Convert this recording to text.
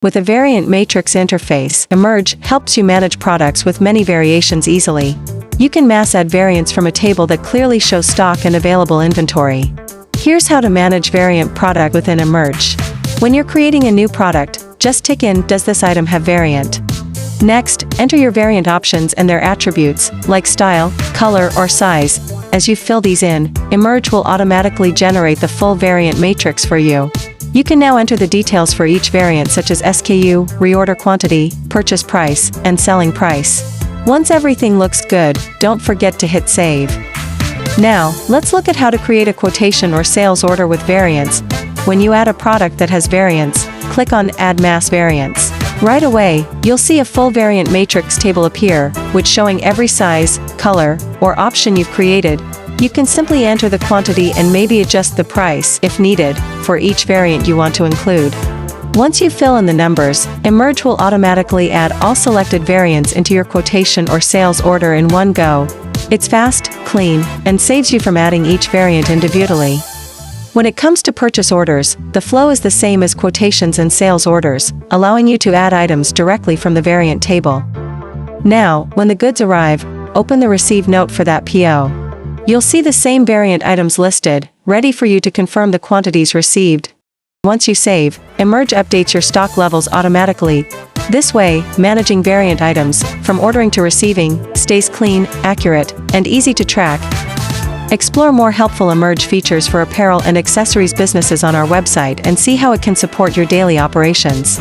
With a variant matrix interface, Emerge helps you manage products with many variations easily. You can mass add variants from a table that clearly shows stock and available inventory. Here's how to manage variant product within Emerge. When you're creating a new product, just tick in, does this item have variant? Next, enter your variant options and their attributes, like style, color, or size. As you fill these in, Emerge will automatically generate the full variant matrix for you. You can now enter the details for each variant such as SKU, reorder quantity, purchase price, and selling price. Once everything looks good, don't forget to hit save. Now, let's look at how to create a quotation or sales order with variants. When you add a product that has variants, click on Add Mass Variants. Right away, you'll see a full variant matrix table appear, which showing every size, color, or option you've created. You can simply enter the quantity and maybe adjust the price, if needed, for each variant you want to include. Once you fill in the numbers, Emerge will automatically add all selected variants into your quotation or sales order in one go. It's fast, clean, and saves you from adding each variant individually. When it comes to purchase orders, the flow is the same as quotations and sales orders, allowing you to add items directly from the variant table. Now, when the goods arrive, open the receive note for that PO. You'll see the same variant items listed, ready for you to confirm the quantities received. Once you save, Emerge updates your stock levels automatically. This way, managing variant items, from ordering to receiving, stays clean, accurate, and easy to track. Explore more helpful Emerge features for apparel and accessories businesses on our website and see how it can support your daily operations.